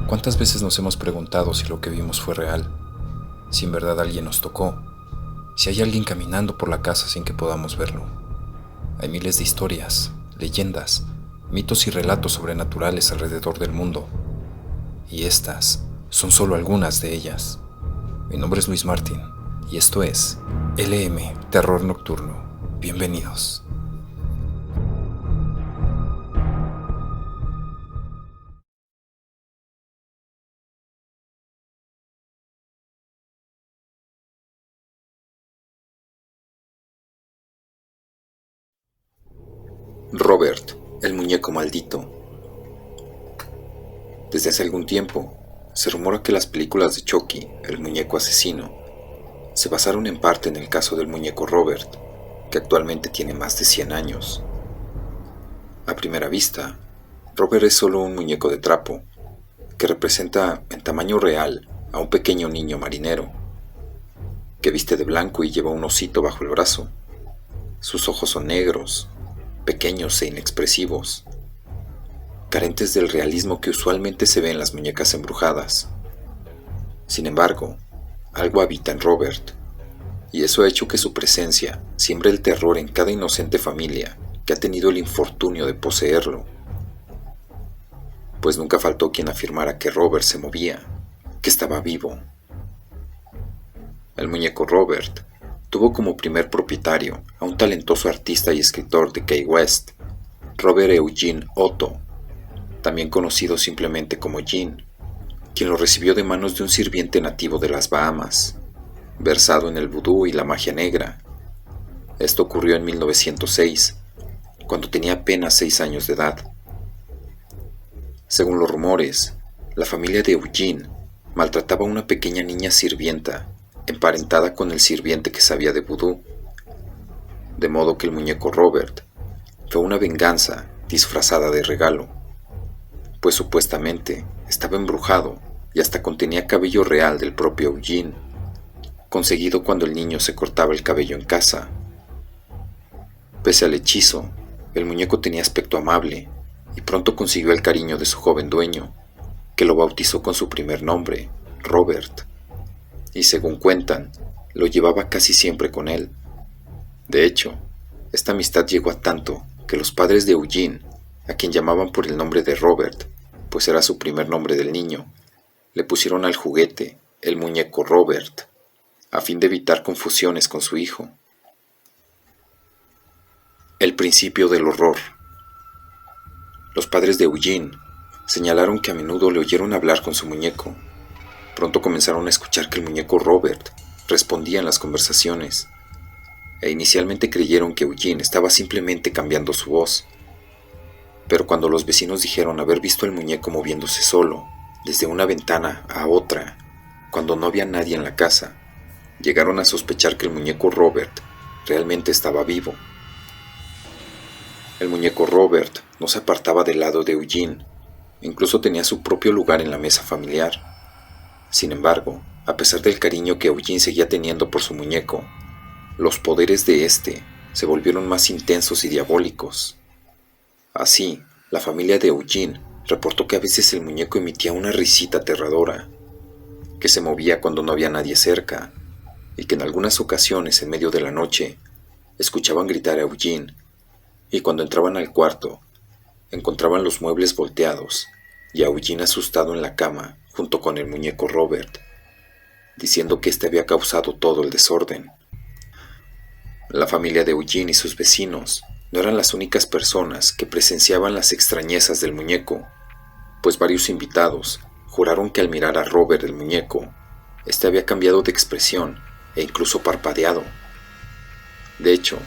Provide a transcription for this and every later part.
¿Cuántas veces nos hemos preguntado si lo que vimos fue real? Si en verdad alguien nos tocó, si hay alguien caminando por la casa sin que podamos verlo. Hay miles de historias, leyendas, mitos y relatos sobrenaturales alrededor del mundo, y estas son solo algunas de ellas. Mi nombre es Luis Martín, y esto es LM Terror Nocturno. Bienvenidos. Robert, el muñeco maldito. Desde hace algún tiempo, se rumora que las películas de Chucky, el muñeco asesino, se basaron en parte en el caso del muñeco Robert, que actualmente tiene más de 100 años. A primera vista, Robert es solo un muñeco de trapo, que representa en tamaño real a un pequeño niño marinero, que viste de blanco y lleva un osito bajo el brazo. Sus ojos son negros, pequeños e inexpresivos, carentes del realismo que usualmente se ve en las muñecas embrujadas. Sin embargo, algo habita en Robert, y eso ha hecho que su presencia siembre el terror en cada inocente familia que ha tenido el infortunio de poseerlo. Pues nunca faltó quien afirmara que Robert se movía, que estaba vivo. El muñeco Robert tuvo como primer propietario a un talentoso artista y escritor de Key West, Robert Eugene Otto, también conocido simplemente como Gene, quien lo recibió de manos de un sirviente nativo de las Bahamas, versado en el vudú y la magia negra. Esto ocurrió en 1906, cuando tenía apenas 6 años de edad. Según los rumores, la familia de Eugene maltrataba a una pequeña niña sirvienta, emparentada con el sirviente que sabía de vudú, de modo que el muñeco Robert fue una venganza disfrazada de regalo, pues supuestamente estaba embrujado y hasta contenía cabello real del propio Eugene, conseguido cuando el niño se cortaba el cabello en casa. Pese al hechizo, el muñeco tenía aspecto amable y pronto consiguió el cariño de su joven dueño, que lo bautizó con su primer nombre, Robert, y según cuentan, lo llevaba casi siempre con él. De hecho, esta amistad llegó a tanto que los padres de Eugene, a quien llamaban por el nombre de Robert, pues era su primer nombre del niño, le pusieron al juguete el muñeco Robert, a fin de evitar confusiones con su hijo. El principio del horror. Los padres de Eugene señalaron que a menudo le oyeron hablar con su muñeco. Pronto comenzaron a escuchar que el muñeco Robert respondía en las conversaciones, e inicialmente creyeron que Eugene estaba simplemente cambiando su voz. Pero cuando los vecinos dijeron haber visto al muñeco moviéndose solo, desde una ventana a otra, cuando no había nadie en la casa, llegaron a sospechar que el muñeco Robert realmente estaba vivo. El muñeco Robert no se apartaba del lado de Eugene, incluso tenía su propio lugar en la mesa familiar. Sin embargo, a pesar del cariño que Eugene seguía teniendo por su muñeco, los poderes de este se volvieron más intensos y diabólicos. Así, la familia de Eugene reportó que a veces el muñeco emitía una risita aterradora, que se movía cuando no había nadie cerca, y que en algunas ocasiones en medio de la noche escuchaban gritar a Eugene, y cuando entraban al cuarto encontraban los muebles volteados y a Eugene asustado en la cama junto con el muñeco Robert, diciendo que este había causado todo el desorden. La familia de Eugene y sus vecinos no eran las únicas personas que presenciaban las extrañezas del muñeco, pues varios invitados juraron que al mirar a Robert el muñeco, este había cambiado de expresión e incluso parpadeado. De hecho,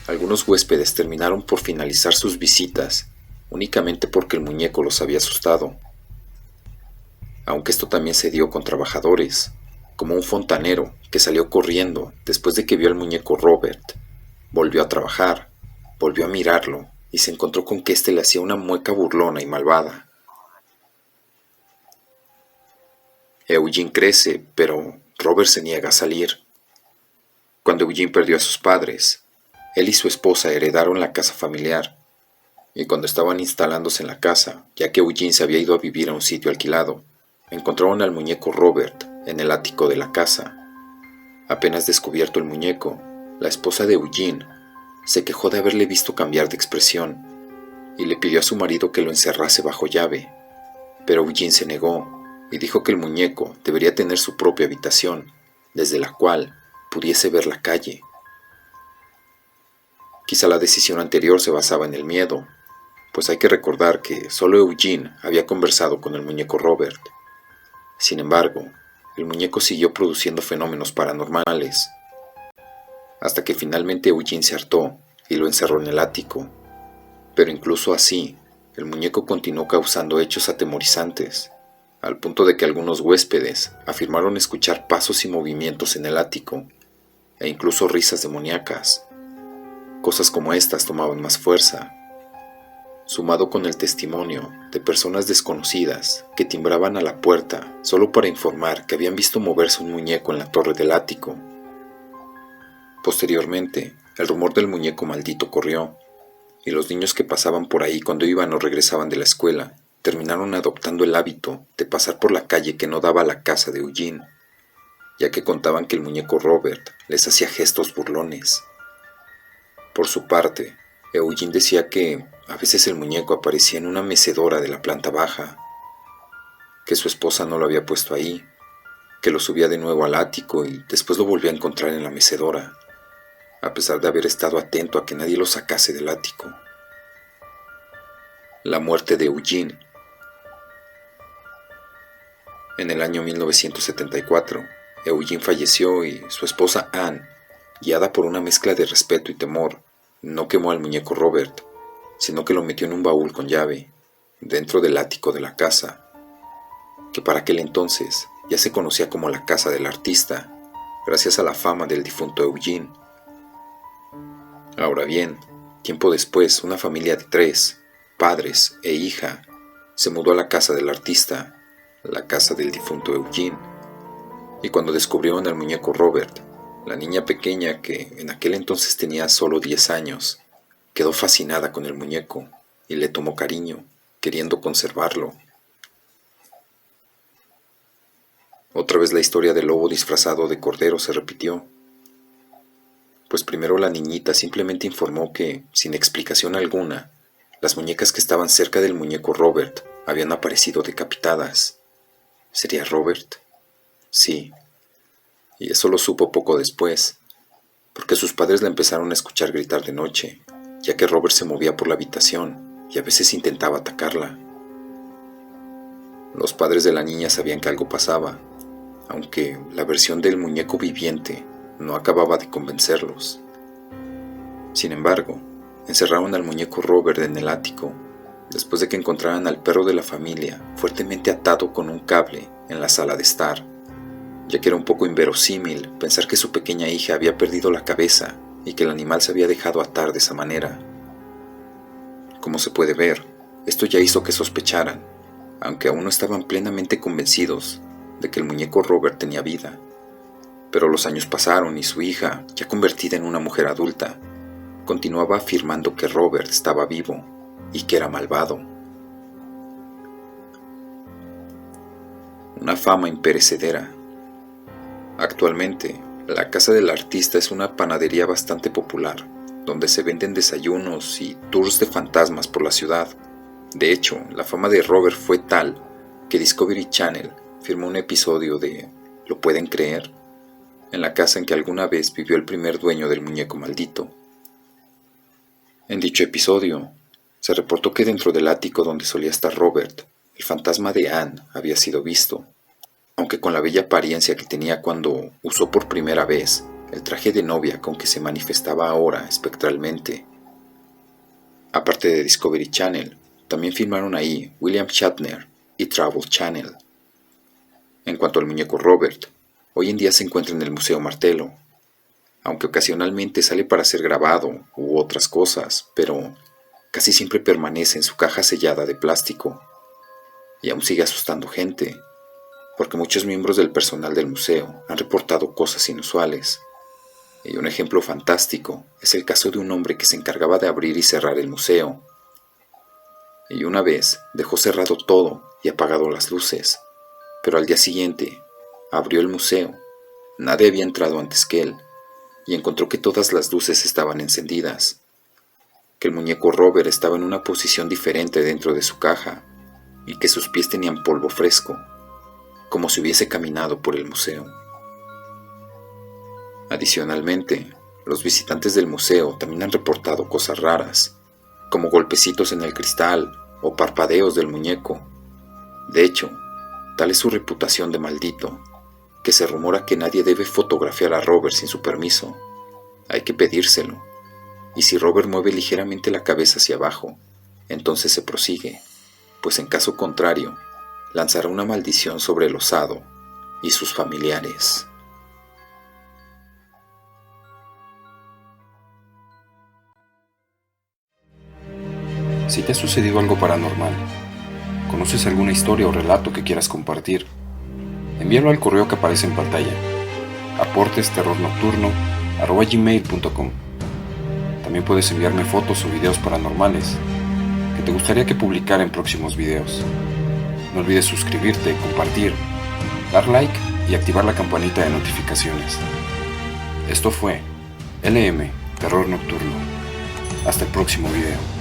algunos huéspedes terminaron por finalizar sus visitas únicamente porque el muñeco los había asustado. Aunque esto también se dio con trabajadores, como un fontanero que salió corriendo después de que vio al muñeco Robert, volvió a trabajar, volvió a mirarlo y se encontró con que éste le hacía una mueca burlona y malvada. Eugene crece, pero Robert se niega a salir. Cuando Eugene perdió a sus padres, él y su esposa heredaron la casa familiar, y cuando estaban instalándose en la casa, ya que Eugene se había ido a vivir a un sitio alquilado, encontraron al muñeco Robert en el ático de la casa. Apenas descubierto el muñeco, la esposa de Eugene se quejó de haberle visto cambiar de expresión y le pidió a su marido que lo encerrase bajo llave, pero Eugene se negó y dijo que el muñeco debería tener su propia habitación, desde la cual pudiese ver la calle. Quizá la decisión anterior se basaba en el miedo, pues hay que recordar que solo Eugene había conversado con el muñeco Robert. Sin embargo, el muñeco siguió produciendo fenómenos paranormales, hasta que finalmente Eugene se hartó y lo encerró en el ático. Pero incluso así, el muñeco continuó causando hechos atemorizantes, al punto de que algunos huéspedes afirmaron escuchar pasos y movimientos en el ático, e incluso risas demoníacas. Cosas como estas tomaban más fuerza, sumado con el testimonio de personas desconocidas que timbraban a la puerta solo para informar que habían visto moverse un muñeco en la torre del ático. Posteriormente, el rumor del muñeco maldito corrió, y los niños que pasaban por ahí cuando iban o regresaban de la escuela terminaron adoptando el hábito de pasar por la calle que no daba a la casa de Eugene, ya que contaban que el muñeco Robert les hacía gestos burlones. Por su parte, Eugene decía que a veces el muñeco aparecía en una mecedora de la planta baja, que su esposa no lo había puesto ahí, que lo subía de nuevo al ático y después lo volvía a encontrar en la mecedora, a pesar de haber estado atento a que nadie lo sacase del ático. La muerte de Eugene. En el año 1974, Eugene falleció y su esposa Anne, guiada por una mezcla de respeto y temor, no quemó al muñeco Robert, sino que lo metió en un baúl con llave, dentro del ático de la casa, que para aquel entonces ya se conocía como la casa del artista, gracias a la fama del difunto Eugene. Ahora bien, tiempo después, una familia de 3, padres e hija, se mudó a la casa del artista, la casa del difunto Eugene, y cuando descubrieron al muñeco Robert, la niña pequeña, que en aquel entonces tenía solo 10 años, quedó fascinada con el muñeco y le tomó cariño, queriendo conservarlo. Otra vez la historia del lobo disfrazado de cordero se repitió, pues primero la niñita simplemente informó que, sin explicación alguna, las muñecas que estaban cerca del muñeco Robert habían aparecido decapitadas. ¿Sería Robert? Sí, y eso lo supo poco después, porque sus padres la empezaron a escuchar gritar de noche, ya que Robert se movía por la habitación y a veces intentaba atacarla. Los padres de la niña sabían que algo pasaba, aunque la versión del muñeco viviente no acababa de convencerlos. Sin embargo, encerraron al muñeco Robert en el ático, después de que encontraran al perro de la familia fuertemente atado con un cable en la sala de estar, ya que era un poco inverosímil pensar que su pequeña hija había perdido la cabeza y que el animal se había dejado atar de esa manera. Como se puede ver, esto ya hizo que sospecharan, aunque aún no estaban plenamente convencidos de que el muñeco Robert tenía vida. Pero los años pasaron y su hija, ya convertida en una mujer adulta, continuaba afirmando que Robert estaba vivo y que era malvado. Una fama imperecedera. Actualmente, la casa del artista es una panadería bastante popular, donde se venden desayunos y tours de fantasmas por la ciudad. De hecho, la fama de Robert fue tal que Discovery Channel filmó un episodio de ¿Lo pueden creer?, en la casa en que alguna vez vivió el primer dueño del muñeco maldito. En dicho episodio, se reportó que dentro del ático donde solía estar Robert, el fantasma de Anne había sido visto, aunque con la bella apariencia que tenía cuando usó por primera vez el traje de novia con que se manifestaba ahora espectralmente. Aparte de Discovery Channel, también filmaron ahí William Shatner y Travel Channel. En cuanto al muñeco Robert, hoy en día se encuentra en el Museo Martello, aunque ocasionalmente sale para ser grabado u otras cosas, pero casi siempre permanece en su caja sellada de plástico, y aún sigue asustando gente, porque muchos miembros del personal del museo han reportado cosas inusuales. Y un ejemplo fantástico es el caso de un hombre que se encargaba de abrir y cerrar el museo, y una vez dejó cerrado todo y apagado las luces, Pero al día siguiente, abrió el museo. Nadie había entrado antes que él, y encontró que todas las luces estaban encendidas, que el muñeco Robert estaba en una posición diferente dentro de su caja, y que sus pies tenían polvo fresco, como si hubiese caminado por el museo. Adicionalmente, los visitantes del museo también han reportado cosas raras, como golpecitos en el cristal o parpadeos del muñeco. De hecho, tal es su reputación de maldito, que se rumora que nadie debe fotografiar a Robert sin su permiso. Hay que pedírselo, y si Robert mueve ligeramente la cabeza hacia abajo, entonces se prosigue, pues en caso contrario, lanzará una maldición sobre el osado y sus familiares. Si te ha sucedido algo paranormal, conoces alguna historia o relato que quieras compartir, envíalo al correo que aparece en pantalla, aportesterrornocturno@gmail.com. También puedes enviarme fotos o videos paranormales que te gustaría que publicara en próximos videos. No olvides suscribirte, compartir, dar like y activar la campanita de notificaciones. Esto fue LM Terror Nocturno. Hasta el próximo video.